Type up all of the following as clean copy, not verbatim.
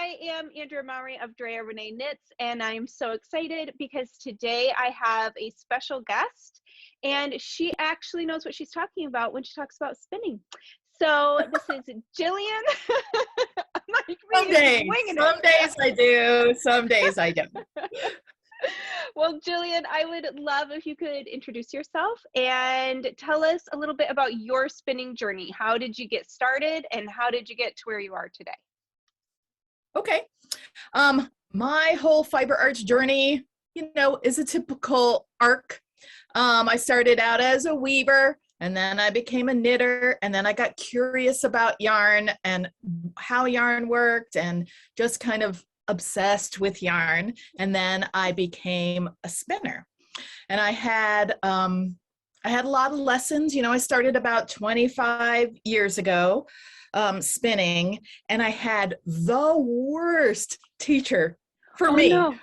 I am Andrea Mowry of Drea Renee Knits, and I'm so excited because today I have a special guest, and she actually knows what she's talking about when she talks about spinning. So this is Jillian. Some days I do, some days I don't. Well, Jillian, I would love if you could introduce yourself and tell us a little bit about your spinning journey. How did you get started, and how did you get to where you are today? Okay. My whole fiber arts journey, is a typical arc. I started out as a weaver, and then I became a knitter, and then I got curious about yarn and how yarn worked, and just kind of obsessed with yarn. And then I became a spinner, and I had a lot of lessons. I started about 25 years ago spinning, and I had the worst teacher for me. No.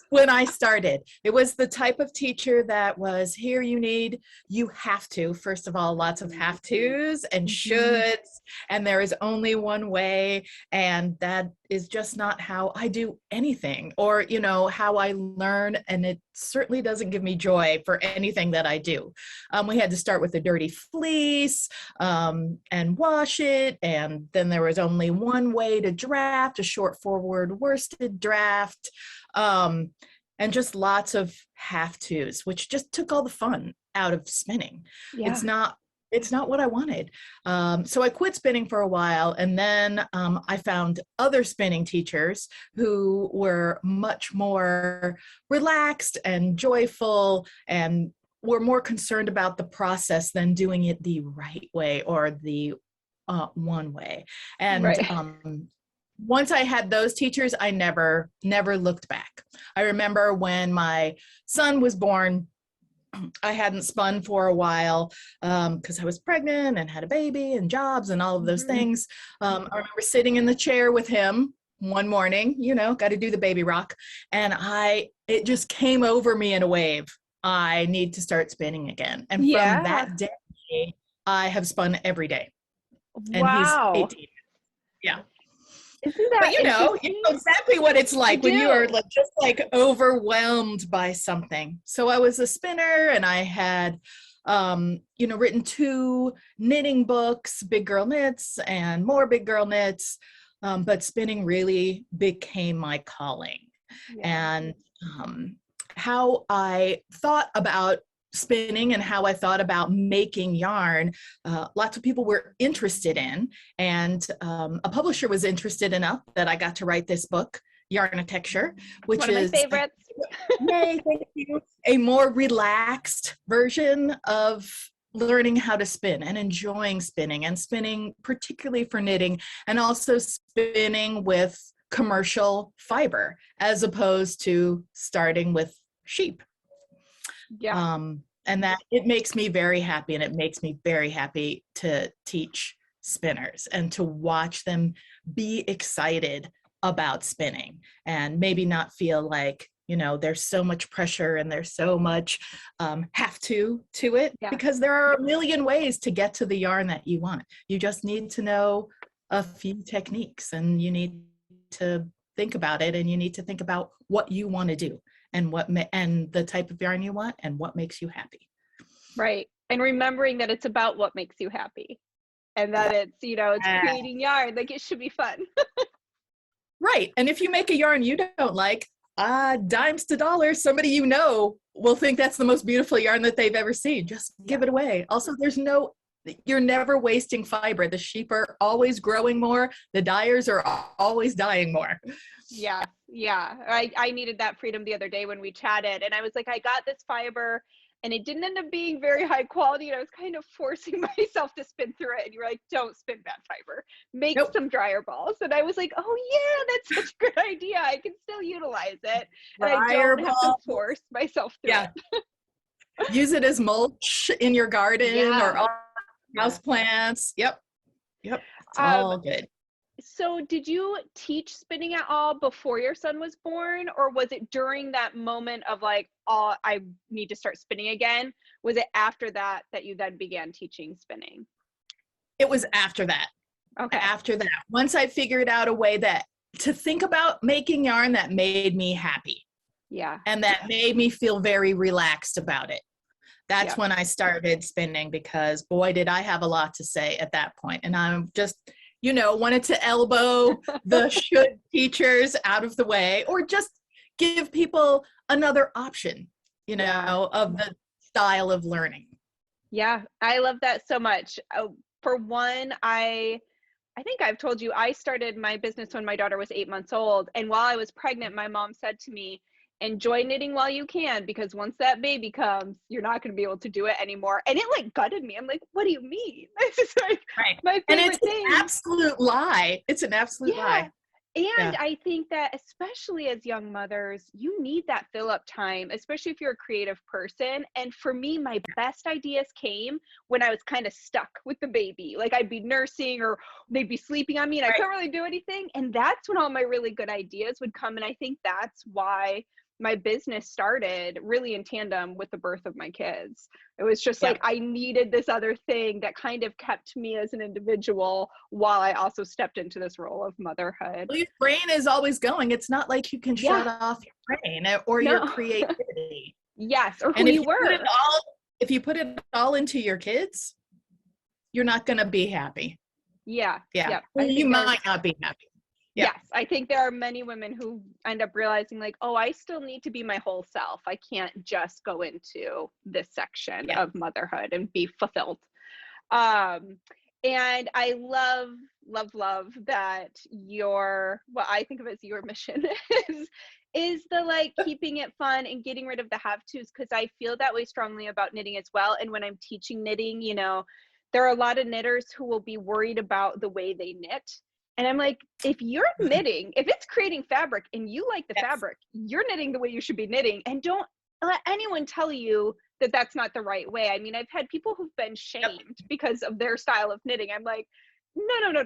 when I started. It was the type of teacher that was, here you have to, first of all, lots of have tos and shoulds, and there is only one way, and that is just not how I do anything, or how I learn, and it certainly doesn't give me joy for anything that I do. We had to start with a dirty fleece and wash it, and then there was only one way to draft, a short forward worsted draft, and just lots of have-tos, which just took all the fun out of spinning. Yeah. It's not what I wanted. So I quit spinning for a while, and then I found other spinning teachers who were much more relaxed and joyful, and were more concerned about the process than doing it the right way or the one way. And right. Once I had those teachers, I never looked back. I remember when my son was born, I hadn't spun for a while because I was pregnant and had a baby and jobs and all of those things. I remember sitting in the chair with him one morning, got to do the baby rock. And it just came over me in a wave. I need to start spinning again. And from that day, I have spun every day. And he's 18. Yeah. Isn't that but you know exactly what it's like when you are just overwhelmed by something. So I was a spinner, and I had written 2 knitting books, Big Girl Knits and More Big Girl Knits, but spinning really became my calling. And how I thought about spinning and how I thought about making yarn, lots of people were interested in, and a publisher was interested enough that I got to write this book, Yarnitecture, which one of my favorites. Yay, thank you. A more relaxed version of learning how to spin and enjoying spinning, and spinning particularly for knitting, and also spinning with commercial fiber as opposed to starting with sheep. And that it makes me very happy, and it makes me very happy to teach spinners and to watch them be excited about spinning, and maybe not feel like, there's so much pressure and there's so much have to it, because there are a million ways to get to the yarn that you want. You just need to know a few techniques, and you need to think about it, and you need to think about what you want to do, and and the type of yarn you want, and what makes you happy. Right. And remembering that it's about what makes you happy, and that it's, it's creating yarn. Like, it should be fun. Right. And if you make a yarn you don't like, dimes to dollars, somebody will think that's the most beautiful yarn that they've ever seen. Just give it away. Also, you're never wasting fiber. The sheep are always growing more. The dyers are always dying more. Yeah. I needed that freedom the other day when we chatted, and I was like, I got this fiber, and it didn't end up being very high quality, and I was kind of forcing myself to spin through it. And you're like, don't spin bad fiber, make some dryer balls. And I was like, oh yeah, that's such a good idea. I can still utilize it, and I don't have to force myself through it. Use it as mulch in your garden or all house plants. Yep. It's all good. So did you teach spinning at all before your son was born, or was it during that moment of like, oh, I need to start spinning again? Was it after that you then began teaching spinning? It was after that. Okay. After that, once I figured out a way that to think about making yarn that made me happy. Yeah. And that made me feel very relaxed about it. That's Yeah. when I started spinning, because boy, did I have a lot to say at that point. And I'm just, wanted to elbow the should teachers out of the way, or just give people another option, of the style of learning. Yeah, I love that so much. For one, I think I've told you, I started my business when my daughter was 8 months old. And while I was pregnant, my mom said to me, enjoy knitting while you can, because once that baby comes, you're not going to be able to do it anymore. And it like gutted me. I'm like, what do you mean? This is like Right. my And favorite it's thing. an absolute lie. It's an absolute lie. And Yeah. I think that especially as young mothers, you need that fill up time, especially if you're a creative person. And for me, my best ideas came when I was kind of stuck with the baby. Like I'd be nursing or they'd be sleeping on me and I couldn't really do anything. And that's when all my really good ideas would come. And I think that's why my business started really in tandem with the birth of my kids. It was just like I needed this other thing that kind of kept me as an individual while I also stepped into this role of motherhood. Well, your brain is always going. It's not like you can shut off your brain or your creativity. Yes, or and who if you were. If you put it all into your kids, you're not going to be happy. Yeah. Well, you might not be happy. Yes, I think there are many women who end up realizing like, oh, I still need to be my whole self. I can't just go into this section of motherhood and be fulfilled. And I love that what I think of as your mission is the like keeping it fun and getting rid of the have-tos, because I feel that way strongly about knitting as well. And when I'm teaching knitting, there are a lot of knitters who will be worried about the way they knit. And I'm like, if you're knitting, if it's creating fabric and you like the fabric, you're knitting the way you should be knitting. And don't let anyone tell you that that's not the right way. I mean, I've had people who've been shamed because of their style of knitting. I'm like, no.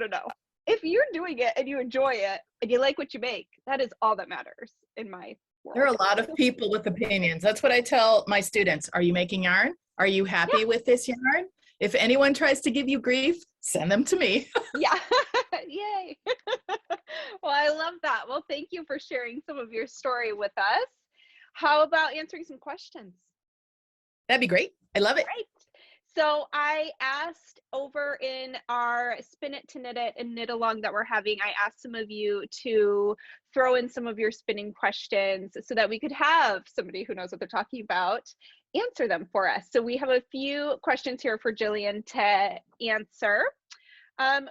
If you're doing it and you enjoy it and you like what you make, that is all that matters in my world. There are a lot of people with opinions. That's what I tell my students. Are you making yarn? Are you happy with this yarn? If anyone tries to give you grief, send them to me. Yay. Well, I love that. Well, thank you for sharing some of your story with us. How about answering some questions? That'd be great. I love it. Great. So I asked over in our Spin It to Knit It and Knit Along that we're having, I asked some of you to throw in some of your spinning questions so that we could have somebody who knows what they're talking about answer them for us. So we have a few questions here for Jillian to answer.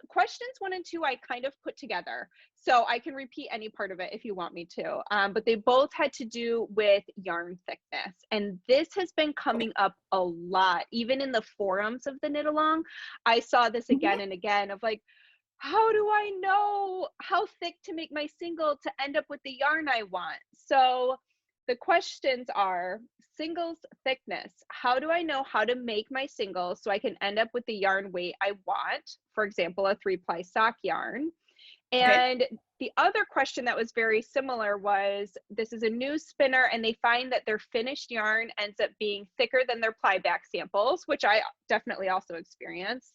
Questions 1 and 2 I kind of put together, so I can repeat any part of it if you want me to, but they both had to do with yarn thickness, and this has been coming up a lot, even in the forums of the Knit Along. I saw this again and again of like, how do I know how thick to make my single to end up with the yarn I want? So the questions are: singles thickness. How do I know how to make my single so I can end up with the yarn weight I want? For example, a 3-ply sock yarn. And the other question that was very similar was, this is a new spinner and they find that their finished yarn ends up being thicker than their plyback samples, which I definitely also experienced.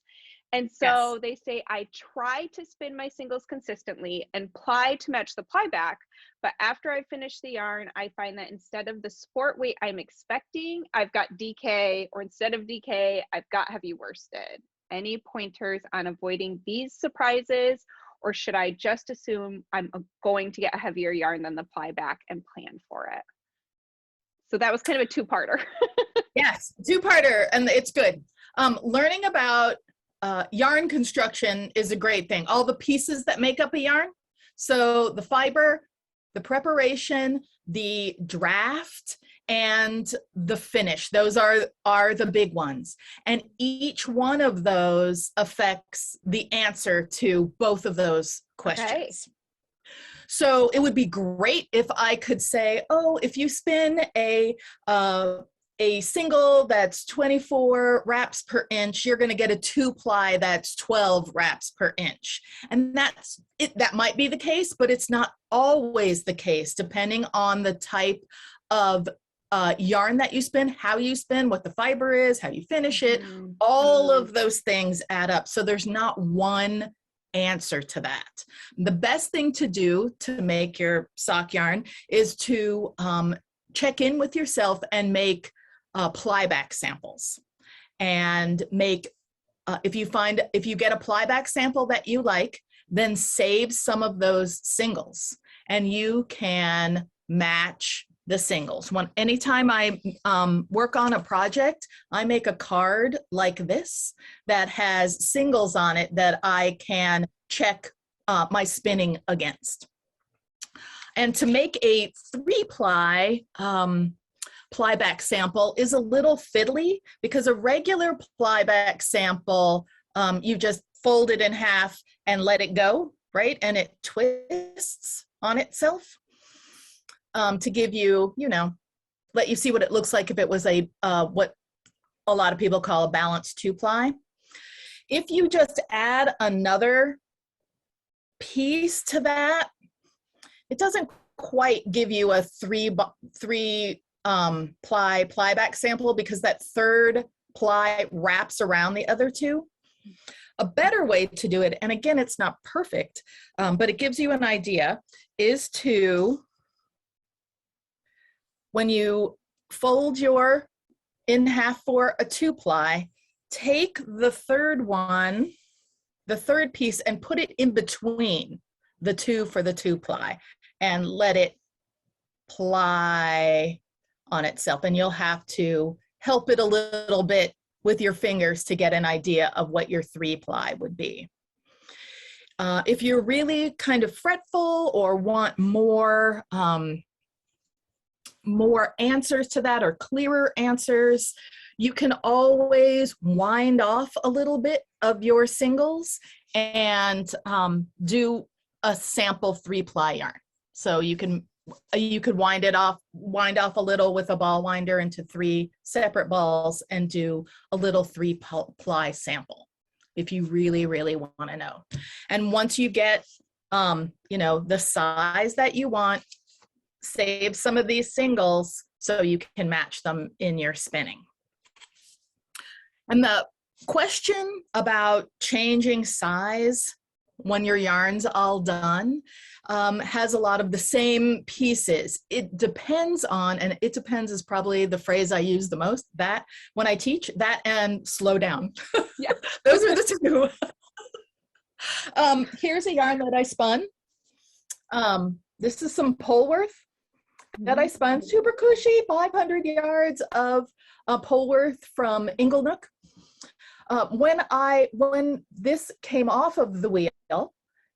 And so they say, I try to spin my singles consistently and ply to match the plyback, but after I finish the yarn, I find that instead of the sport weight I'm expecting, I've got DK, or instead of DK, I've got heavy worsted. Any pointers on avoiding these surprises, or should I just assume I'm going to get a heavier yarn than the plyback and plan for it? So that was kind of a two-parter. Yes, two-parter, and it's good. Learning about yarn construction is a great thing. All the pieces that make up a yarn. So the fiber, the preparation, the draft, and the finish. Those are the big ones. And each one of those affects the answer to both of those questions. Okay. So it would be great if I could say, oh, if you spin a single that's 24 wraps per inch, you're going to get a 2-ply that's 12 wraps per inch. And that's it. That might be the case, but it's not always the case, depending on the type of yarn that you spin, how you spin, what the fiber is, how you finish it. All of those things add up. So there's not one answer to that. The best thing to do to make your sock yarn is to check in with yourself and make plyback samples. And make, if you get a plyback sample that you like, then save some of those singles and you can match the singles. Anytime I work on a project, I make a card like this that has singles on it that I can check my spinning against. And to make a 3-ply plyback sample is a little fiddly, because a regular plyback sample, you just fold it in half and let it go, right? And it twists on itself to give you, let you see what it looks like if it was what a lot of people call a balanced 2-ply. If you just add another piece to that, it doesn't quite give you a 3-ply plyback sample, because that 3rd ply wraps around the other 2. A better way to do it, and again, it's not perfect, but it gives you an idea, is to, when you fold your in half for a 2-ply, take the 3rd one, the 3rd piece, and put it in between the 2 for the 2-ply and let it ply on itself. And you'll have to help it a little bit with your fingers to get an idea of what your 3-ply would be. If you're really kind of fretful or want more answers to that, or clearer answers, you can always wind off a little bit of your singles and do a sample 3-ply yarn. So you could wind off a little with a ball winder into 3 separate balls and do a little 3-ply sample if you really, really want to know. And once you get, the size that you want, save some of these singles so you can match them in your spinning. And the question about changing size when your yarn's all done has a lot of the same pieces. It depends on, and it depends is probably the phrase I use the most, that when I teach, that and slow down. Yeah. Those are the 2. Here's a yarn that I spun. This is some Polworth that I spun, super cushy, 500 yards of Polworth from Inglenook. When this came off of the wheel,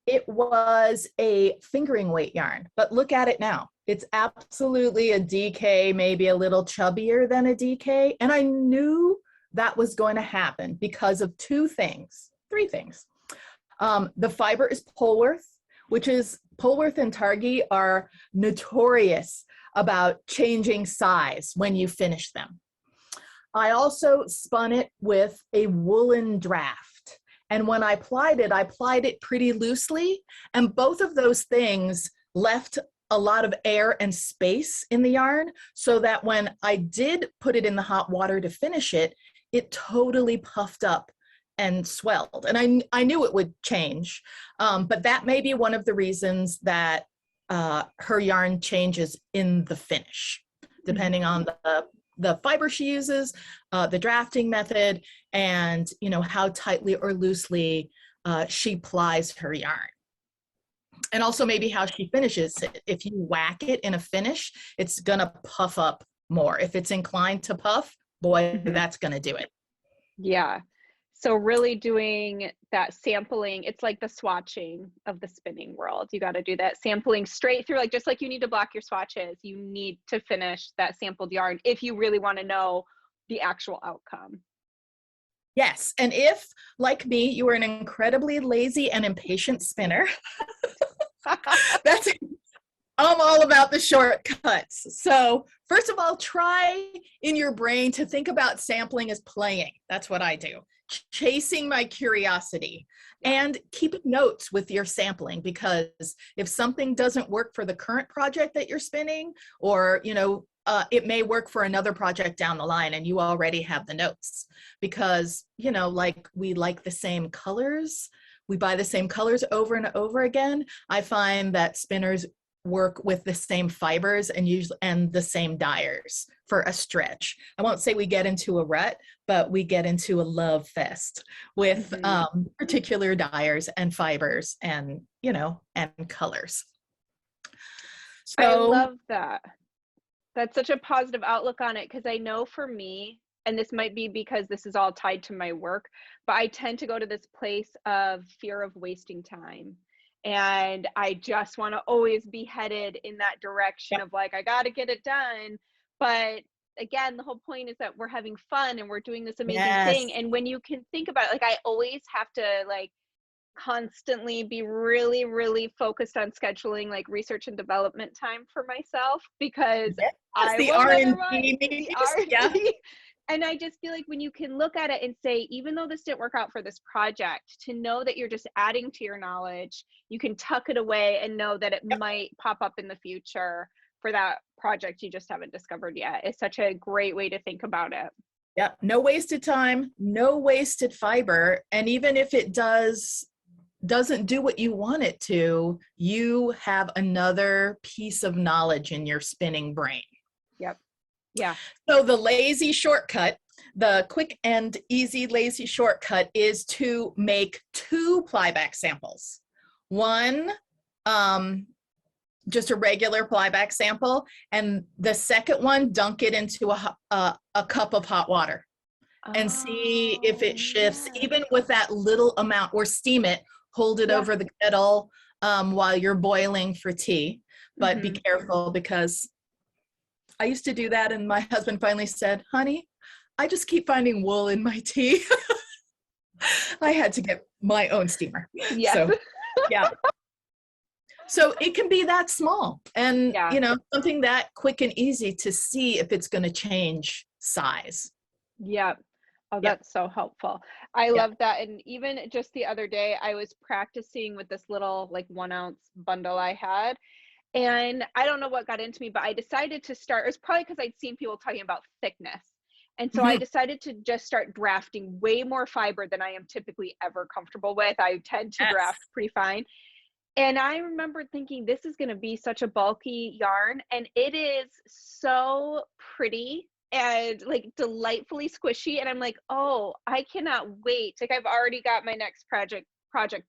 it was a fingering weight yarn, but look at it now. It's absolutely a DK, maybe a little chubbier than a DK. And I knew that was going to happen because of 3 things. The fiber is Polworth, which is, Polworth and Targhee are notorious about changing size when you finish them. I also spun it with a woolen draft. And when I plied it pretty loosely. And both of those things left a lot of air and space in the yarn, so that when I did put it in the hot water to finish it, it totally puffed up and swelled. And I knew it would change, but that may be one of the reasons that her yarn changes in the finish, depending on the fiber she uses, the drafting method, and how tightly or loosely she plies her yarn. And also maybe how she finishes it. If you whack it in a finish, it's gonna puff up more. If it's inclined to puff, boy, that's gonna do it. Yeah. So really doing that sampling, it's like the swatching of the spinning world. You got to do that sampling straight through, just like you need to block your swatches, you need to finish that sampled yarn if you really want to know the actual outcome. Yes, and if, like me, you are an incredibly lazy and impatient spinner, I'm all about the shortcuts. So first of all, try in your brain to think about sampling as playing. That's what I do. Chasing my curiosity, and keeping notes with your sampling, because if something doesn't work for the current project that you're spinning, or it may work for another project down the line, and you already have the notes, because like we like the same colors, we buy the same colors over and over again, I find that spinners work with the same fibers and usually and the same dyers for a stretch. I won't say we get into a rut, but we get into a love fest with particular dyers and fibers and, you know, and colors. So I love that. That's such a positive outlook on it, because I know for me, and this might be because this is all tied to my work, but I tend to go to this place of fear of wasting time. And I just want to always be headed in that direction of like, I got to get it done. But again, the whole point is that we're having fun and we're doing this amazing thing. And when you can think about it, like I always have to like constantly be really, really focused on scheduling like research and development time for myself, because I the will R&D the R&D. And I just feel like when you can look at it and say, even though this didn't work out for this project, to know that you're just adding to your knowledge, you can tuck it away and know that it might pop up in the future for that project you just haven't discovered yet. It's such a great way to think about it. Yeah, no wasted time, no wasted fiber. And even if it doesn't do what you want it to, you have another piece of knowledge in your spinning brain. Yep. Yeah. So the lazy shortcut, the quick and easy lazy shortcut is to make 2 plyback samples. One, just a regular plyback sample, and the second one, dunk it into a cup of hot water and see if it shifts, even with that little amount, or steam it, hold it over the kettle while you're boiling for tea. But be careful, because I used to do that, and my husband finally said, honey, I just keep finding wool in my tea. I had to get my own steamer. Yes. So, yeah. So it can be that small, and you know, something that quick and easy to see if it's going to change size. Yeah. Oh, that's so helpful. I love that. And even just the other day, I was practicing with this little like 1 ounce bundle I had. And I don't know what got into me, but I decided to start. It was probably because I'd seen people talking about thickness. And so I decided to just start drafting way more fiber than I am typically ever comfortable with. I tend to draft pretty fine. And I remember thinking, this is going to be such a bulky yarn. And it is so pretty and like delightfully squishy. And I'm like, oh, I cannot wait. Like I've already got my next project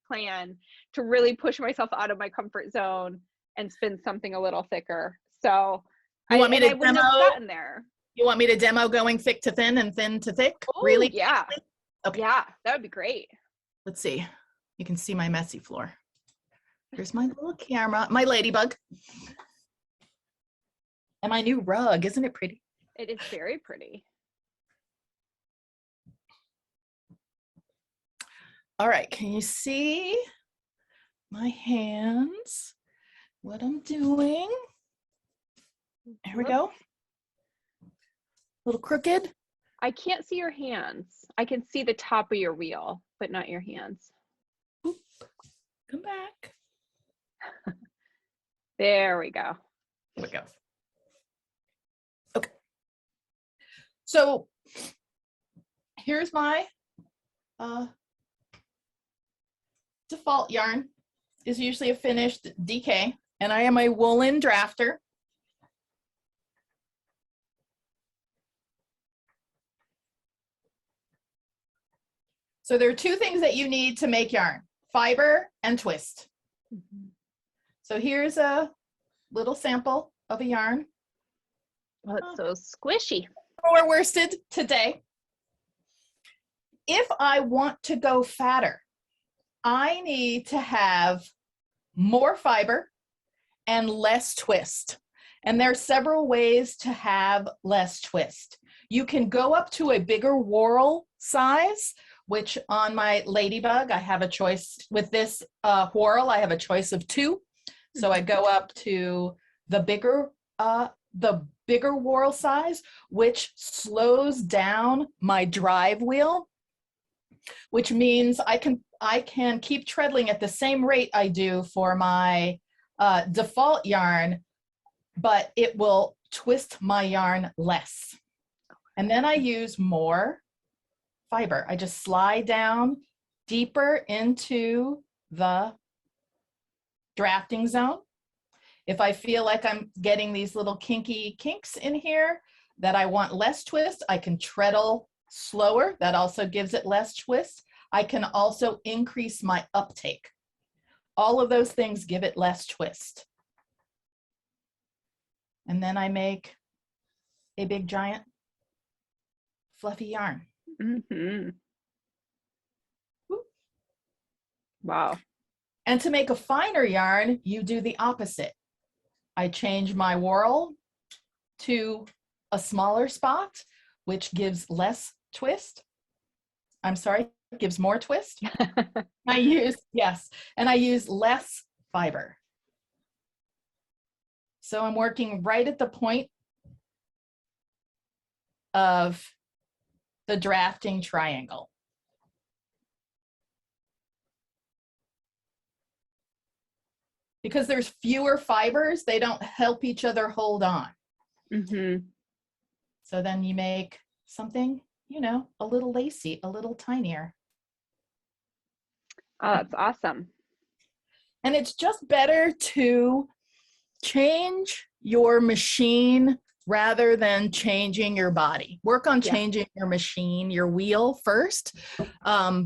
plan to really push myself out of my comfort zone and spin something a little thicker. So I wouldn't have gotten there. You want me to demo going thick to thin and thin to thick? Oh, really? Yeah. Okay. Yeah, that would be great. Let's see. You can see my messy floor. Here's my little camera, my ladybug. And my new rug. Isn't it pretty? It is very pretty. All right, can you see my hands? What I'm doing? There we go. A little crooked. I can't see your hands. I can see the top of your wheel, but not your hands. Oop. Come back. There we go. There we go. Okay. So here's my default yarn. Is usually a finished DK, and I am a woolen drafter. So there are 2 things that you need to make yarn: fiber and twist. So here's a little sample of a yarn. Oh, it's so squishy. 4 worsted today. If I want to go fatter, I need to have more fiber and less twist. And there are several ways to have less twist. You can go up to a bigger whorl size, which on my ladybug, I have a choice. With this whorl, I have a choice of 2. So I go up to the bigger whorl size, which slows down my drive wheel, which means I can keep treadling at the same rate I do for my default yarn, but it will twist my yarn less. And then I use more fiber. I just slide down deeper into the drafting zone. If I feel like I'm getting these little kinky kinks in here that I want less twist, I can treadle slower. That also gives it less twist. I can also increase my uptake. All of those things give it less twist. And then I make a big giant fluffy yarn. Mm-hmm. Wow. And to make a finer yarn, you do the opposite. I change my whorl to a smaller spot, which gives less twist. I'm sorry, gives more twist. I use less fiber. So I'm working right at the point of the drafting triangle. Because there's fewer fibers, they don't help each other hold on. Mm-hmm. So then you make something, you know, a little lacy, a little tinier. Oh, that's awesome. And it's just better to change your machine rather than changing your body. Work on changing your machine, your wheel first,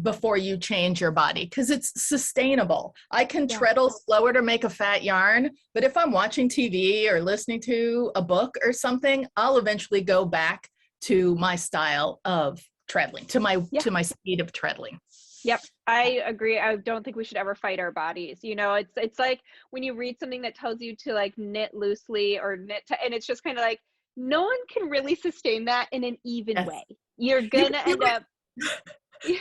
before you change your body, because it's sustainable. I can treadle slower to make a fat yarn, but if I'm watching TV or listening to a book or something, I'll eventually go back to my style of treadling, to my speed of treadling. Yep, I agree. I don't think we should ever fight our bodies. You know, it's like when you read something that tells you to like knit loosely or knit, and it's just kind of like, no one can really sustain that in an even way. You're gonna end up. You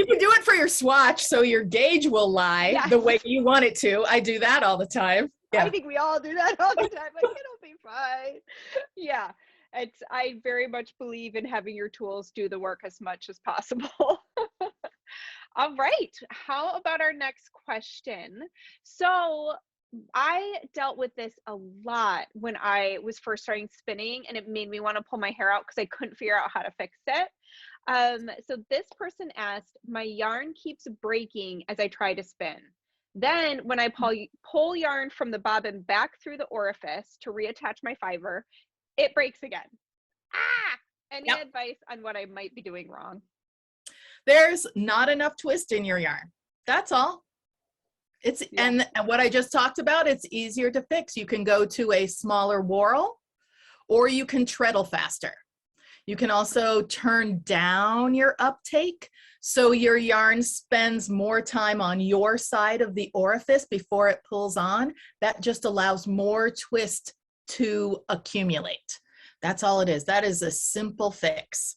can do it for your swatch so your gauge will lie the way you want it to. I do that all the time. I think we all do that all the time. Like, it'll be fine. Yeah. I very much believe in having your tools do the work as much as possible. All right. How about our next question? So I dealt with this a lot when I was first starting spinning, and it made me want to pull my hair out because I couldn't figure out how to fix it. So this person asked, my yarn keeps breaking as I try to spin. Then when I pull yarn from the bobbin back through the orifice to reattach my fiber, it breaks again. Any advice on what I might be doing wrong? There's not enough twist in your yarn. That's all. And what I just talked about, it's easier to fix. You can go to a smaller whorl, or you can treadle faster. You can also turn down your uptake so your yarn spends more time on your side of the orifice before it pulls on. That just allows more twist to accumulate. That's all it is. That is a simple fix.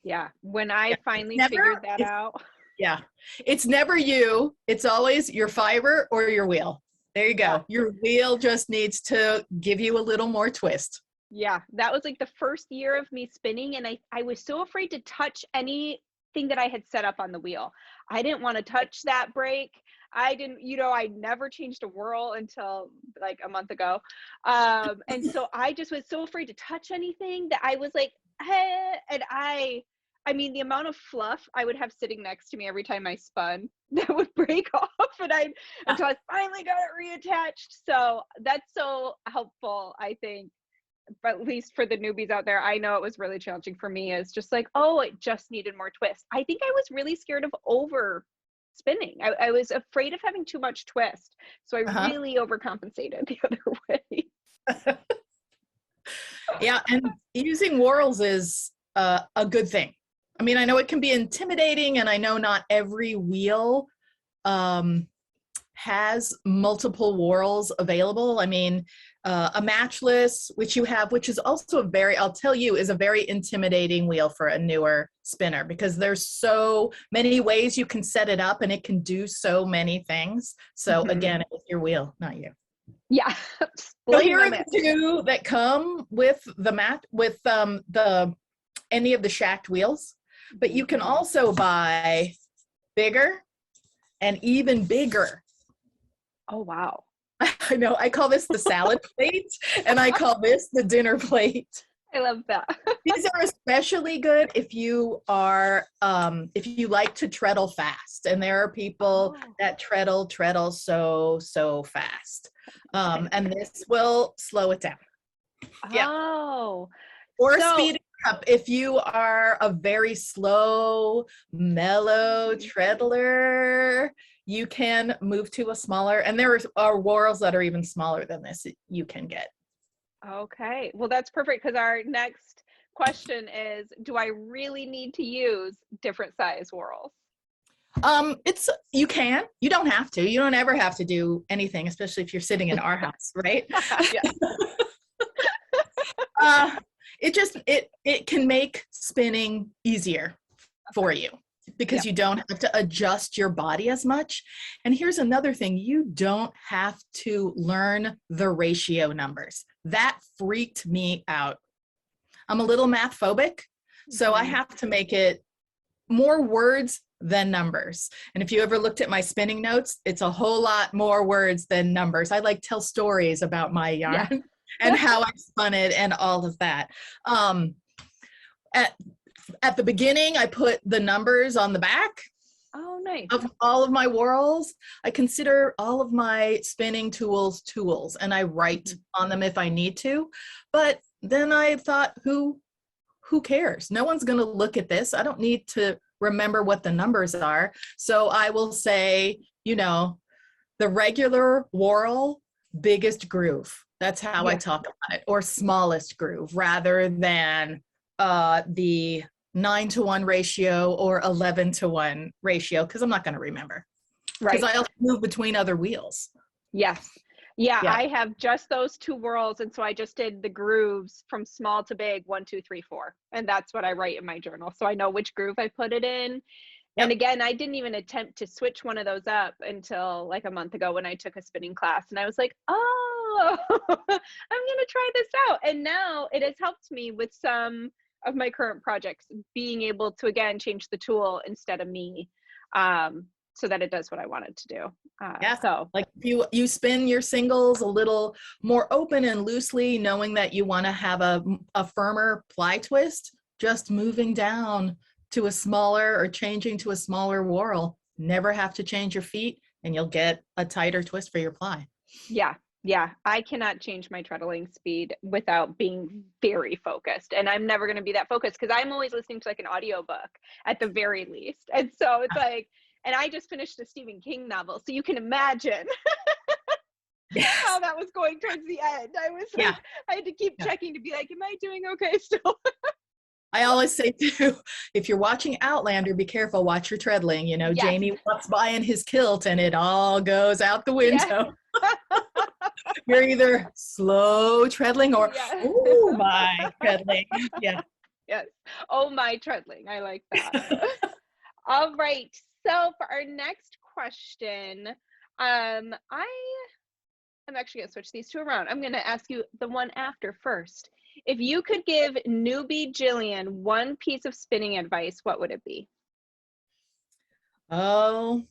Yeah. When I finally figured that out. Yeah. It's never you. It's always your fiber or your wheel. There you go. Yeah. Your wheel just needs to give you a little more twist. Yeah. That was like the first year of me spinning. And I was so afraid to touch anything that I had set up on the wheel. I didn't want to touch that break. I didn't, I never changed a whirl until like a month ago. And so I just was so afraid to touch anything that I was like, hey, and I mean, the amount of fluff I would have sitting next to me every time I spun that would break off, until I finally got it reattached. So that's so helpful, I think, but at least for the newbies out there. I know it was really challenging for me. It's just like, oh, it just needed more twist. I think I was really scared of over spinning. I was afraid of having too much twist. So I really overcompensated the other way. Yeah, and using whorls is a good thing. I mean, I know it can be intimidating, and I know not every wheel has multiple whorls available. I mean, a matchless, which you have, which is also I'll tell you, is a very intimidating wheel for a newer spinner, because there's so many ways you can set it up and it can do so many things. So again, it's your wheel, not you. Yeah. So here are the two that come with the any of the shacked wheels, but you can also buy bigger and even bigger. Oh, wow. I know. I call this the salad plate, and I call this the dinner plate. I love that. These are especially good if you like to treadle fast, and there are people Oh, that treadle so fast. okay. And this will slow it down. Yeah. Oh, Or so speed it up if you are a very slow, mellow treadler. You can move to a smaller, and there are whorls that are even smaller than this you can get. okay. Well, that's perfect because our next question is, do I really need to use different size whorls? You don't have to. You don't ever have to do anything, especially if you're sitting in our house, right? Yeah. uh, it can make spinning easier for you Yeah. because you don't have to adjust your body as much. And here's another thing, you don't have to learn the ratio numbers. That freaked me out. I'm a little math phobic, so I Mhm. have to make it more words than numbers. And if you ever looked at my spinning notes, it's a whole lot more words than numbers. I like tell stories about my Yeah. yarn and how I spun it and all of that. Um, at, at the beginning, I put the numbers on the back Oh, nice. of all of my whorls. I consider all of my spinning tools, and I write on them if I need to. But then I thought, who cares? No one's going to look at this. I don't need to remember what the numbers are. So I will say, the regular whorl, biggest groove. That's how I Yeah. talk about it, or smallest groove, rather than the 9-to-1 ratio or 11-to-1 ratio, because I'm not going to remember. Because Right. I also move between other wheels. Yes. Yeah, Yeah. I have just those two whorls, and so I just did the grooves from small to big, 1, 2, 3, 4, and that's what I write in my journal. So I know which groove I put it in. And Yep. again, I didn't even attempt to switch one of those up until like a month ago when I took a spinning class, and I was like, oh, I'm gonna try this out. And now it has helped me with some of my current projects, being able to again change the tool instead of me, so that it does what I want it to do. Yeah. So Like if you spin your singles a little more open and loosely, knowing that you want to have a firmer ply twist, just moving down to a smaller or changing to a smaller whorl. Never have to change your feet, and you'll get a tighter twist for your ply. yeah, yeah, I cannot change my treadling speed without being very focused. And I'm never going to be that focused because I'm always listening to like an audiobook at the very least. And so it's like, and I just finished a Stephen King novel. So you can imagine Yes. how that was going towards the end. I was Yeah. like, I had to keep Yeah. checking to be like, am I doing okay still? I always say too, if you're watching Outlander, be careful, watch your treadling. Yes. Jamie walks by in his kilt and it all goes out the Yeah. window. You're either slow treadling or, Yeah. oh my, treadling. Yeah. Yes. Oh, my treadling. I like that. All right. So for our next question, I am actually going to switch these two around. I'm going to ask you the one after first. If you could give newbie Jillian one piece of spinning advice, what would it be? Oh,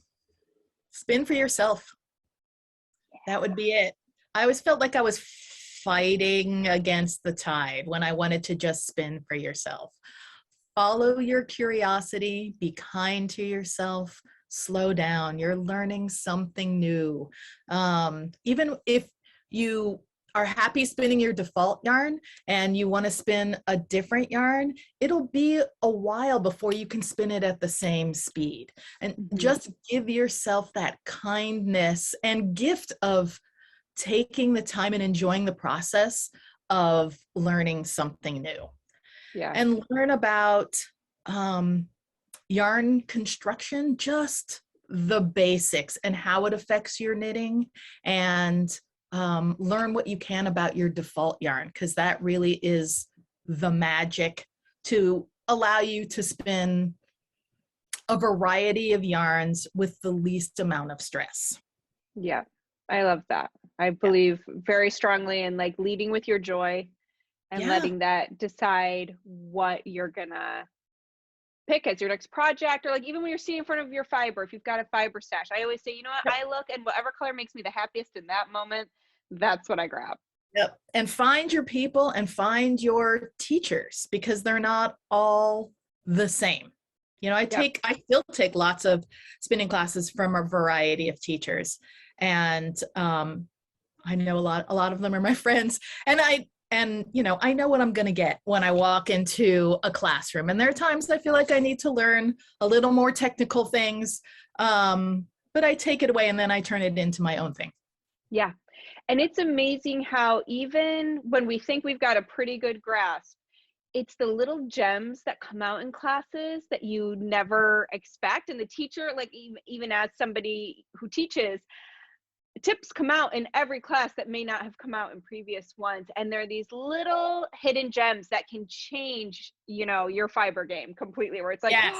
spin for yourself. That would be it. I always felt like I was fighting against the tide when I wanted to just spin for yourself. Follow your curiosity, be kind to yourself, slow down. You're learning something new. Even if you are happy spinning your default yarn and you want to spin a different yarn, it'll be a while before you can spin it at the same speed. And Mm-hmm. just give yourself that kindness and gift of taking the time and enjoying the process of learning something new, Yeah. and learn about um, yarn construction, just the basics and how it affects your knitting, and learn what you can about your default yarn, because that really is the magic to allow you to spin a variety of yarns with the least amount of stress. Yeah. I love that. I Yeah. believe very strongly in like leading with your joy and Yeah. letting that decide what you're gonna pick as your next project, or like even when you're sitting in front of your fiber, if you've got a fiber stash, I always say, you know what, Yep. I look and whatever color makes me the happiest in that moment, that's what I grab. Yep. And find your people and find your teachers, because they're not all the same. You know, Yep. I still take lots of spinning classes from a variety of teachers. And I know a lot of them are my friends. And you know, I know what I'm going to get when I walk into a classroom. And there are times I feel like I need to learn a little more technical things. But I take it away and then I turn it into my own thing. Yeah. And it's amazing how even when we think we've got a pretty good grasp, it's the little gems that come out in classes that you never expect. And the teacher, like even as somebody who teaches, tips come out in every class that may not have come out in previous ones. And there are these little hidden gems that can change, you know, your fiber game completely, where it's like, Yes.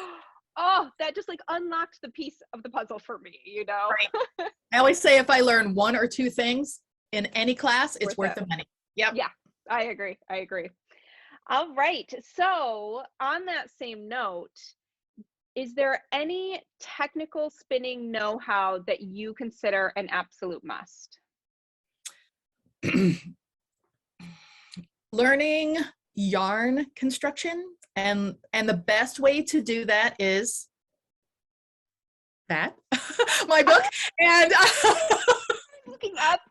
oh, that just like unlocked the piece of the puzzle for me, you know? Right. I always say if I learn one or two things in any class, it's worth the money. Yep. Yeah, I agree. I agree. All right. So, on that same note, is there any technical spinning know-how that you consider an absolute must? Learning yarn construction, and the best way to do that is that my book, and Looking up,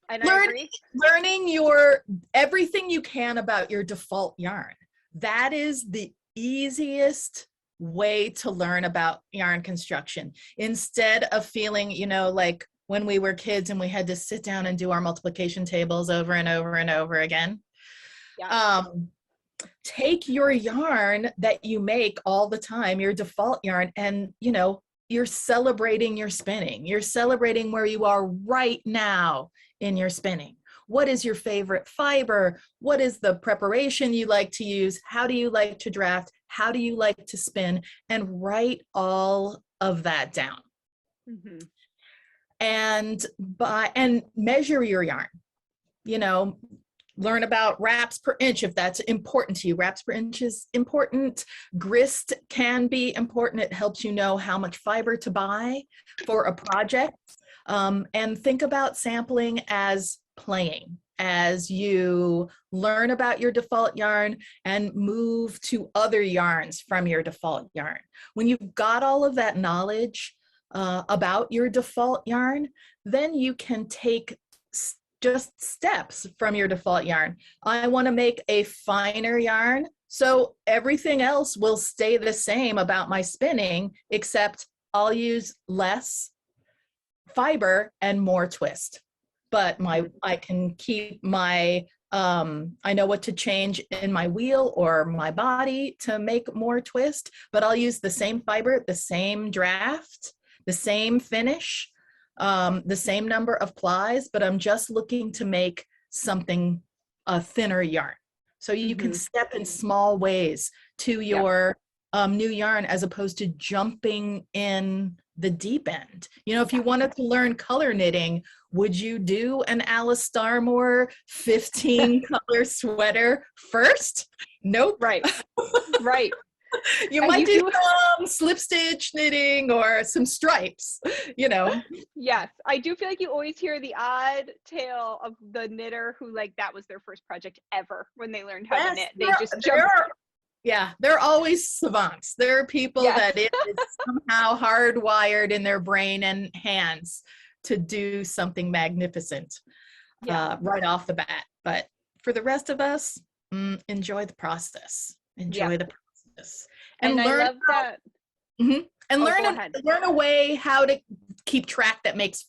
and I agree. learning your everything you can about your default yarn. That is the easiest way to learn about yarn construction, instead of feeling, you know, like when we were kids and we had to sit down and do our multiplication tables over and over and over again. Yeah. Take your yarn that you make all the time, your default yarn, and, you know, you're celebrating your spinning. You're celebrating where you are right now in your spinning. What is your favorite fiber? What is the preparation you like to use? How do you like to draft? How do you like to spin? And write all of that down. Mm-hmm. And measure your yarn. You know, learn about wraps per inch if that's important to you. Wraps per inch is important. Grist can be important. It helps you know how much fiber to buy for a project. And think about sampling as playing, as you learn about your default yarn and move to other yarns from your default yarn. When you've got all of that knowledge about your default yarn, then you can take just steps from your default yarn. I want to make a finer yarn, so everything else will stay the same about my spinning, except I'll use less fiber and more twist. But I can keep my I know what to change in my wheel or my body to make more twist, but I'll use the same fiber, the same draft, the same finish, the same number of plies, but I'm just looking to make something a thinner yarn. So you can step in small ways to your new yarn, as opposed to jumping in the deep end. You know, if you wanted to learn color knitting, would you do an Alice Starmore 15 color sweater first? Nope. Right. Right. You might do some slip stitch knitting or some stripes, you know. Yes, I do feel like you always hear the odd tale of the knitter who, like, that was their first project ever when they learned how to knit. They just jumped. Yeah, they're always savants. There are people that it is somehow hardwired in their brain and hands to do something magnificent right off the bat. But for the rest of us, enjoy the process. Enjoy the process. And learn I love that. And learn a way how to keep track that makes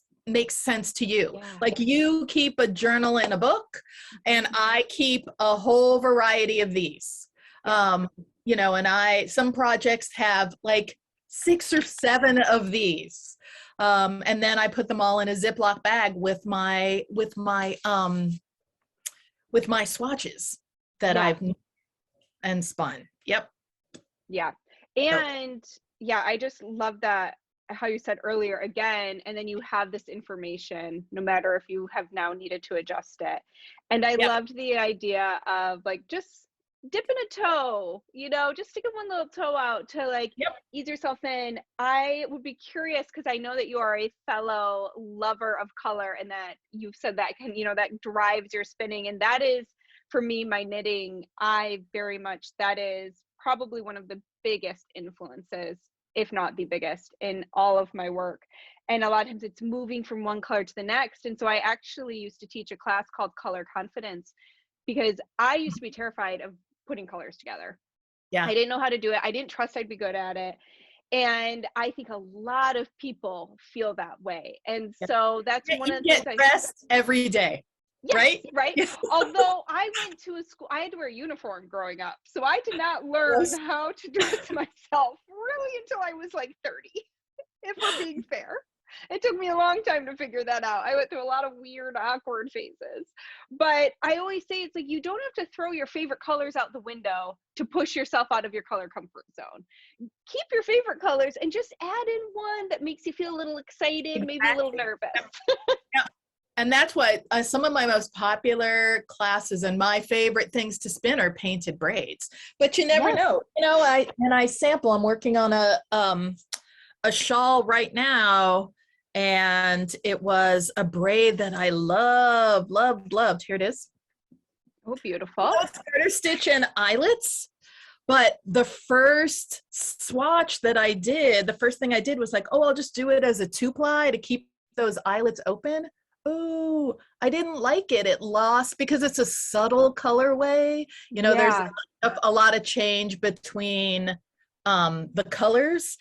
sense to you. Yeah. Like, you keep a journal and a book, and I keep a whole variety of these. You know, and some projects have like 6 or 7 of these. And then I put them all in a Ziploc bag with my swatches that I've and spun. Yep. Yeah. And I just love that, how you said earlier again, and then you have this information no matter if you have now needed to adjust it. And I loved the idea of, like, just dipping a toe, just sticking one little toe out to like Yep. ease yourself in. I would be curious because I know that you are a fellow lover of color and that you've said that that drives your spinning. And that is for me, my knitting, that is probably one of the biggest influences, if not the biggest, in all of my work. And a lot of times it's moving from one color to the next. And so I actually used to teach a class called Color Confidence because I used to be terrified of putting colors together. Yeah. I didn't know how to do it. I didn't trust I'd be good at it. And I think a lot of people feel that way. And so that's one of the things I get dressed every day. Yes, right? Right. Yes. Although I went to a school, I had to wear a uniform growing up. So I did not learn how to dress myself really until I was like 30, if we're being fair. It took me a long time to figure that out. I went through a lot of weird, awkward phases. But I always say it's like you don't have to throw your favorite colors out the window to push yourself out of your color comfort zone. Keep your favorite colors and just add in one that makes you feel a little excited, maybe a little nervous. Yeah. And that's what some of my most popular classes and my favorite things to spin are painted braids. But you never know. I sample. I'm working on a shawl right now, and it was a braid that I loved. Here it is. Oh, beautiful. Garter stitch and eyelets. But the first swatch that I did, the first thing I did was like, I'll just do it as a 2-ply to keep those eyelets open. Oh, I didn't like it. It lost because it's a subtle colorway. There's a lot of change between the colors,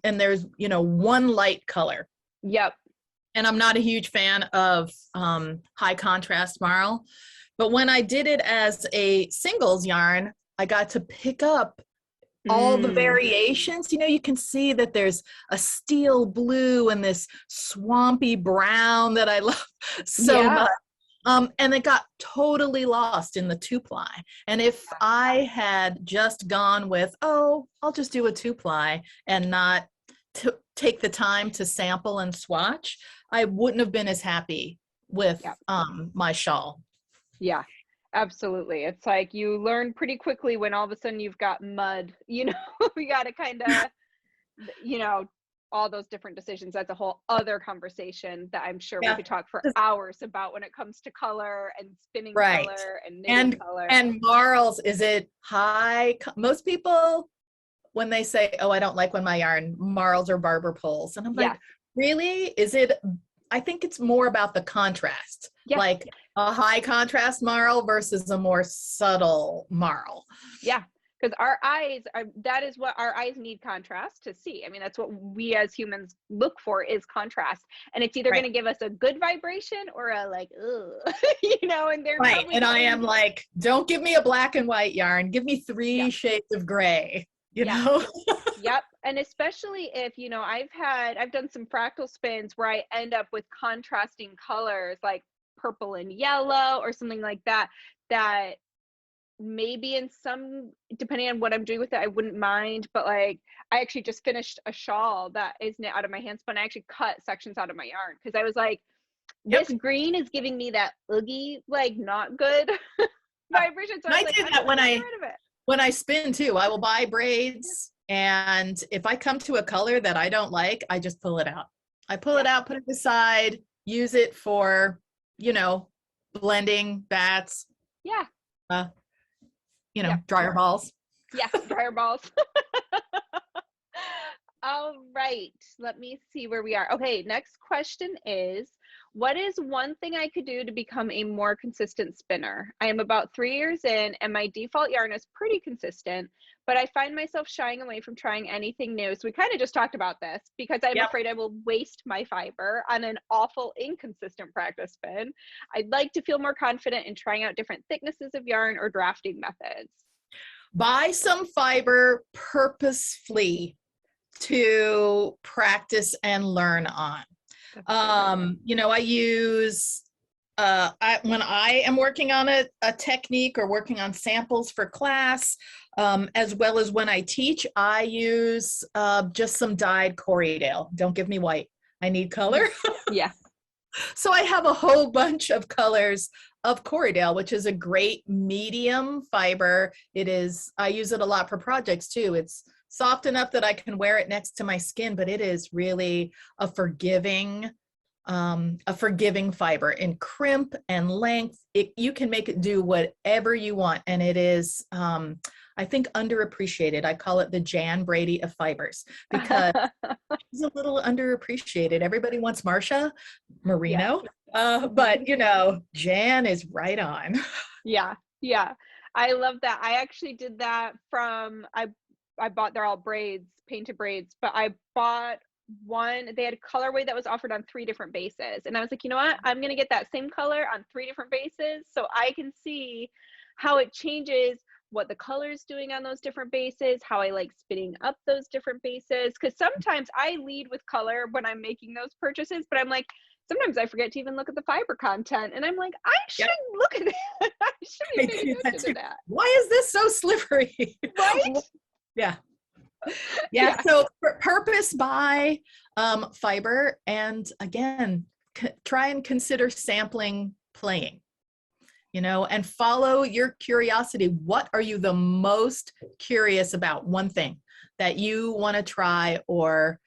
and there's, one light color. Yep. And I'm not a huge fan of high contrast marl. But when I did it as a singles yarn, I got to pick up all the variations. You can see that there's a steel blue and this swampy brown that I love so much. And it got totally lost in the 2-ply. And if I had just gone with, I'll just do a 2-ply and not take the time to sample and swatch, I wouldn't have been as happy with my shawl. Yeah. Absolutely. It's like you learn pretty quickly when all of a sudden you've got mud, we got to kind of, all those different decisions. That's a whole other conversation that I'm sure we could talk for hours about when it comes to color and spinning color and knitting color. And marls, is it high? Most people, when they say, I don't like when my yarn marls or barber poles. And I'm like, really? Is it? I think it's more about the contrast. Yeah. Like a high contrast marl versus a more subtle marl. Yeah, because that is what our eyes need, contrast to see. I mean, that's what we as humans look for, is contrast. And it's either going to give us a good vibration or a like, ugh, and they're right. And I am like, don't give me a black and white yarn. Give me 3 shades of gray, know? Yep. And especially if, I've done some fractal spins where I end up with contrasting colors like purple and yellow or something like that maybe in some, depending on what I'm doing with it, I wouldn't mind. But like, I actually just finished a shawl that is knit out of my hand spun. I actually cut sections out of my yarn because I was like, this green is giving me that oogie, like not good vibration. So I do that when I spin too. I will buy braids, and if I come to a color that I don't like, I just pull it out. I pull it out, put it aside, use it for, blending bats. Yeah. Dryer balls. Yeah, dryer balls. All right, let me see where we are. Okay, next question is, what is one thing I could do to become a more consistent spinner? I am about 3 years in, and my default yarn is pretty consistent, but I find myself shying away from trying anything new. So we kind of just talked about this because I'm afraid I will waste my fiber on an awful, inconsistent practice spin. I'd like to feel more confident in trying out different thicknesses of yarn or drafting methods. Buy some fiber purposefully to practice and learn on. I use, when I am working on a technique or working on samples for class, as well as when I teach, I use just some dyed Corriedale. Don't give me white. I need color. Yeah. So I have a whole bunch of colors of Corriedale, which is a great medium fiber. I use it a lot for projects too. It's soft enough that I can wear it next to my skin, but it is really a forgiving fiber in crimp and length. You can make it do whatever you want. And it is, I think, underappreciated. I call it the Jan Brady of fibers because she's a little underappreciated. Everybody wants Marsha, Moreno, but Jan is right on. Yeah. I love that. I actually did that I bought, they're all braids, painted braids, but I bought one, they had a colorway that was offered on 3 different bases. And I was like, you know what? I'm going to get that same color on 3 different bases so I can see how it changes what the color is doing on those different bases, how I like spinning up those different bases. Because sometimes I lead with color when I'm making those purchases, but I'm like, sometimes I forget to even look at the fiber content. And I'm like, I should look at it. I should be paying attention to that. Why is this so slippery? Right? Yeah. So purpose buy fiber, and again, try and consider sampling playing, and follow your curiosity. What are you the most curious about? One thing that you want to try or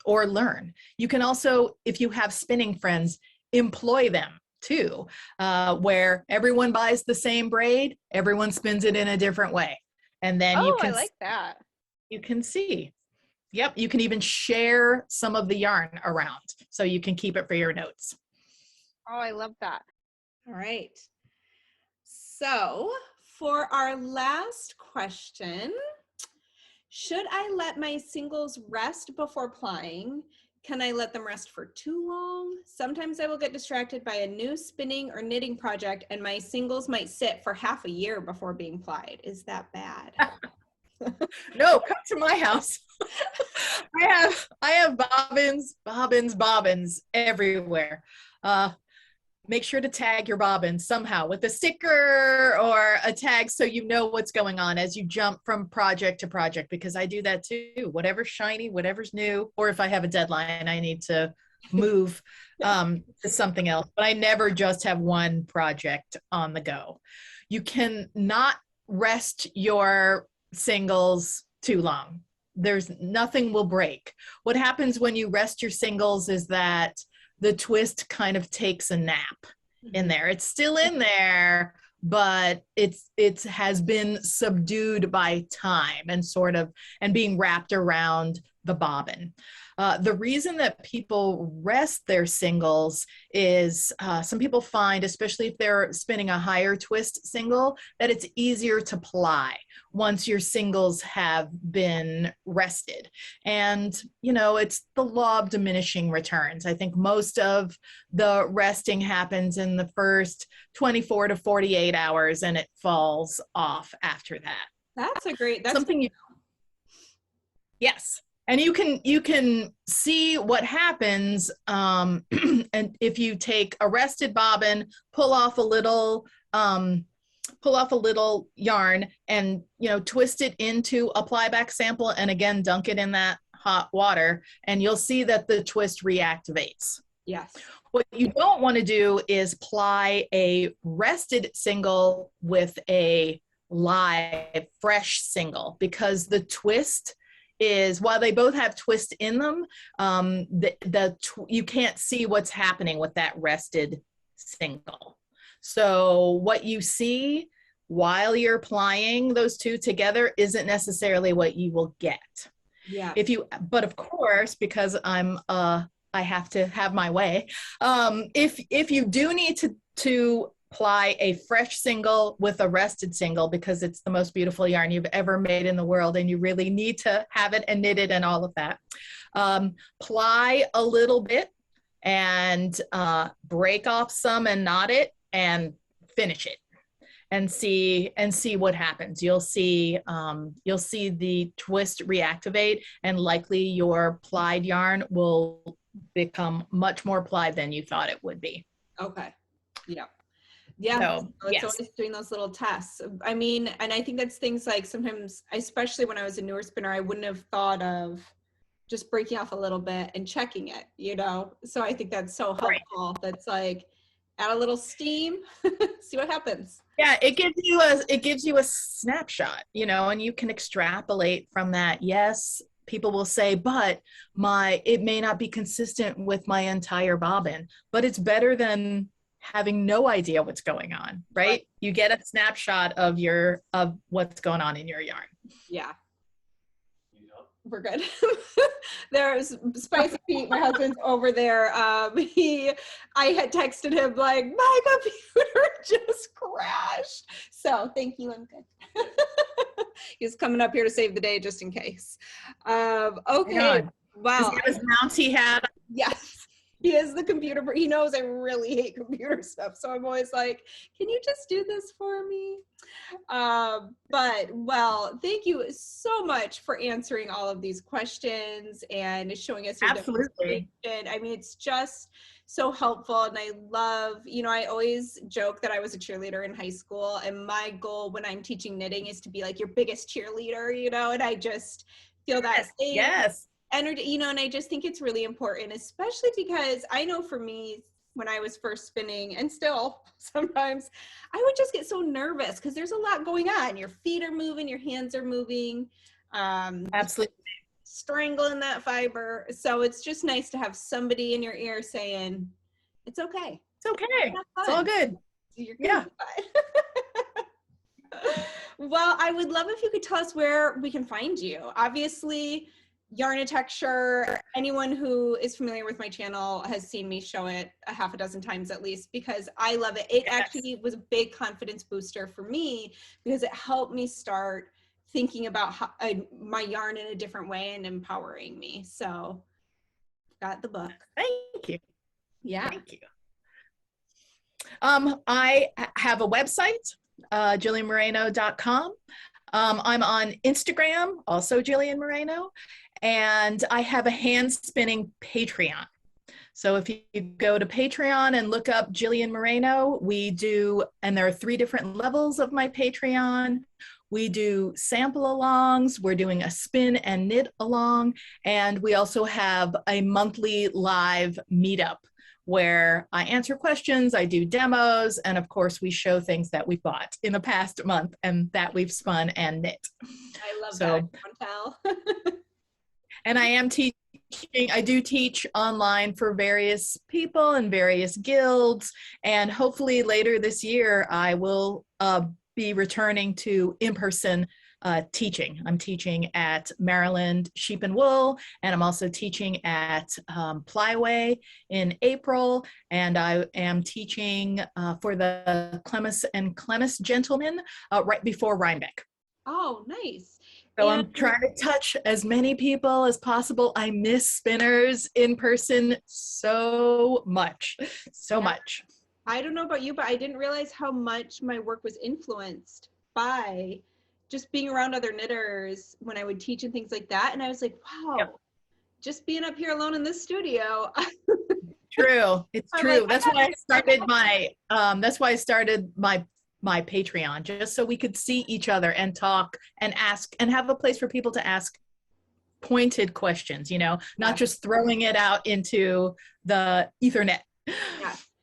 learn. You can also, if you have spinning friends, employ them too, where everyone buys the same braid, everyone spins it in a different way. And then I like that. You can see. Yep. You can even share some of the yarn around so you can keep it for your notes. Oh, I love that. All right. So for our last question, should I let my singles rest before plying? Can I let them rest for too long? Sometimes I will get distracted by a new spinning or knitting project and my singles might sit for half a year before being plied. Is that bad? No, come to my house. I have bobbins everywhere. Make sure to tag your bobbins somehow with a sticker or a tag so you know what's going on as you jump from project to project, because I do that too. Whatever's shiny, whatever's new, or if I have a deadline, I need to move to something else. But I never just have one project on the go. You can not rest your singles too long. There's nothing will break. What happens when you rest your singles is that the twist kind of takes a nap in there. It's still in there, but it has been subdued by time and being wrapped around the bobbin. The reason that people rest their singles is some people find, especially if they're spinning a higher twist single, that it's easier to ply once your singles have been rested. And, it's the law of diminishing returns. I think most of the resting happens in the first 24 to 48 hours and it falls off after that. That's something yes. And you can see what happens and if you take a rested bobbin, pull off a little yarn and twist it into a plyback sample, and again dunk it in that hot water, and you'll see that the twist reactivates. Yes. What you don't want to do is ply a rested single with a live fresh single, because the twist is, while they both have twist in them, you can't see what's happening with that rested single. So what you see while you're plying those two together isn't necessarily what you will get. Yeah. But of course, because I have to have my way. If you do need to ply a fresh single with a rested single, because it's the most beautiful yarn you've ever made in the world, and you really need to have it and knit it and all of that, ply a little bit and break off some and knot it and finish it. And see what happens. You'll see the twist reactivate, and likely your plied yarn will become much more plied than you thought it would be. Okay. Yeah. Yeah. So it's always doing those little tests. I mean, and I think that's things like sometimes, especially when I was a newer spinner, I wouldn't have thought of just breaking off a little bit and checking it, So I think that's so helpful. Right. That's like, add a little steam, see what happens. Yeah, it gives you a snapshot, you know, and you can extrapolate from that. Yes, people will say, but it may not be consistent with my entire bobbin, but it's better than having no idea what's going on, right? You get a snapshot of what's going on in your yarn. Yeah. We're good. There's Spicy Pete, my husband's over there. I had texted him like, my computer just crashed. So thank you, I'm good. He's coming up here to save the day just in case. Okay. Wow. Is his mountie hat? Yes. He is the computer. He knows I really hate computer stuff. So I'm always like, can you just do this for me? But well, thank you so much for answering all of these questions and showing us your Absolutely. demonstration. I mean, it's just so helpful. And I love, you know, I always joke that I was a cheerleader in high school. And my goal when I'm teaching knitting is to be like your biggest cheerleader, you know, and I just feel that same energy, you know, and I just think it's really important, especially because I know for me, when I was first spinning, and still sometimes, I would just get so nervous because there's a lot going on. Your feet are moving, your hands are moving. Absolutely. Strangling that fiber. So it's just nice to have somebody in your ear saying, it's okay. It's okay. It's all good. You're good. Well, I would love if you could tell us where we can find you. Obviously, Yarnitecture, anyone who is familiar with my channel has seen me show it a half a dozen times at least because I love it. It actually was a big confidence booster for me because it helped me start thinking about my yarn in a different way and empowering me. So got the book. Thank you. Yeah. Thank you. I have a website, JillianMoreno.com. I'm on Instagram, also Jillian Moreno, and I have a hand spinning Patreon. So if you go to Patreon and look up Jillian Moreno, and there are 3 different levels of my Patreon. We do sample alongs, we're doing a spin and knit along, and we also have a monthly live meetup where I answer questions, I do demos, and of course we show things that we've bought in the past month and that we've spun and knit. I love that. Don't tell. And I do teach online for various people and various guilds, and hopefully later this year I will be returning to in-person teaching. I'm teaching at Maryland Sheep and Wool, and I'm also teaching at Plyway in April, and I am teaching for the Clemis and Clemis gentlemen right before Rhinebeck. Oh, nice. So I'm trying to touch as many people as possible. I miss spinners in person so much, so much. I don't know about you, but I didn't realize how much my work was influenced by just being around other knitters when I would teach and things like that. And I was like, wow, just being up here alone in this studio. True. It's true. That's why I started my Patreon, just so we could see each other and talk and ask and have a place for people to ask pointed questions, you know, not just throwing it out into the Ethernet.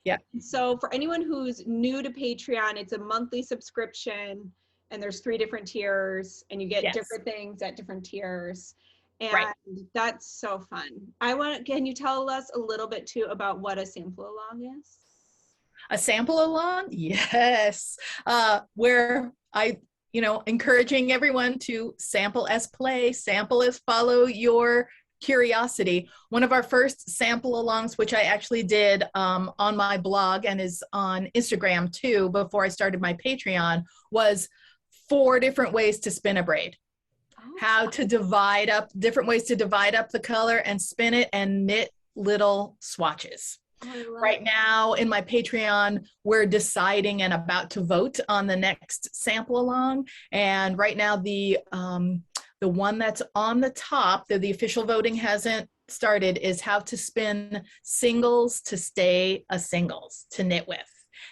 Yeah. So for anyone who's new to Patreon, it's a monthly subscription and there's 3 different tiers and you get different things at different tiers. And that's so fun. Can you tell us a little bit too about what a sample along is? A sample along? Yes. Where I, encouraging everyone to sample as play, sample as follow your curiosity. One of our first sample alongs, which I actually did on my blog and is on Instagram too, before I started my Patreon, was 4 different ways to spin a braid. How to divide up, different ways to divide up the color and spin it and knit little swatches. Right now in my Patreon, we're deciding and about to vote on the next sample along. And right now the one that's on the top, the official voting hasn't started, is how to spin singles to stay a singles to knit with.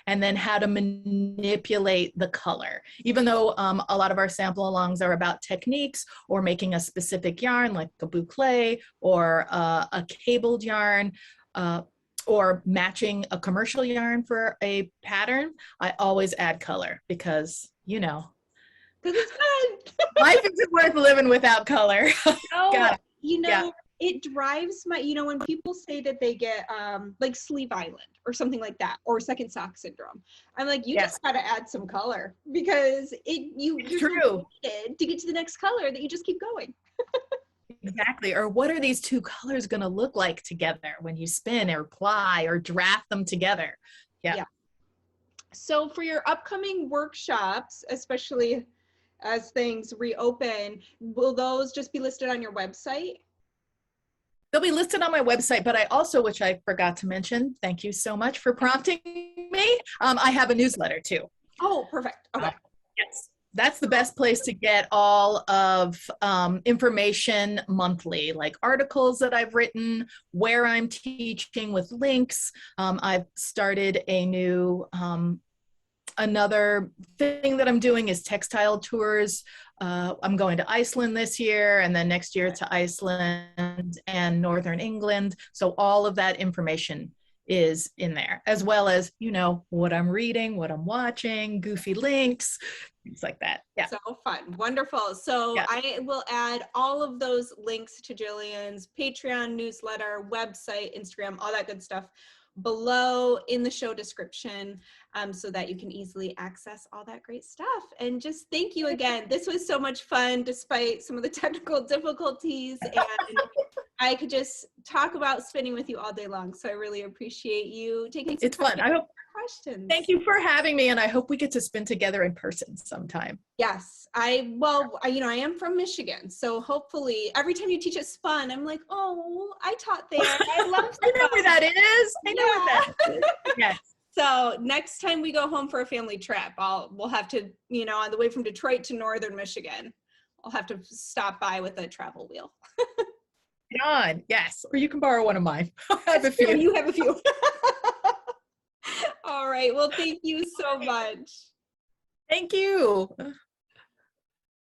And then how to manipulate the color. Even though a lot of our sample alongs are about techniques or making a specific yarn like a boucle or a cabled yarn, or matching a commercial yarn for a pattern, I always add color because, you know, Because it's fun. life isn't worth living without color. Oh, God, you know, yeah. it drives my, when people say that they get like sleeve island or something like that, or second sock syndrome, I'm like, you Yes. just got to add some color because you're so True. excited to get to the next color that you just keep going. Exactly. Or what are these two colors going to look like together when you spin or ply or draft them together? Yeah. So for your upcoming workshops, especially as things reopen, will those just be listed on your website? They'll be listed on my website, but I also, which I forgot to mention, thank you so much for prompting me. I have a newsletter too. Oh, perfect. Okay. Yes. That's the best place to get all of information monthly, like articles that I've written, where I'm teaching with links. I've started a new, another thing that I'm doing is textile tours. I'm going to Iceland this year, and then next year to Iceland and Northern England. So all of that information is in there, as well as, you know, what I'm reading, what I'm watching, goofy links, things like that. Yeah. So fun. Wonderful. So Yeah. I will add all of those links to Jillian's Patreon, newsletter, website, Instagram, all that good stuff below in the show description, so that you can easily access all that great stuff. And just thank you again. This was so much fun despite some of the technical difficulties, and I could just talk about spinning with you all day long. So I really appreciate you taking some It's fun. I hope. questions. Thank you for having me, and I hope we get to spin together in person sometime. Yes, I am from Michigan, so hopefully every time you teach at Spun, I'm like, oh, I taught there. I love I know where that is. I know Yeah. where that is. Yes. So next time we go home for a family trip, we'll have to, on the way from Detroit to Northern Michigan, I'll have to stop by with a travel wheel. On. Yes. Or you can borrow one of mine. I have a few. You have a few. All right. Well, thank you so much. Thank you.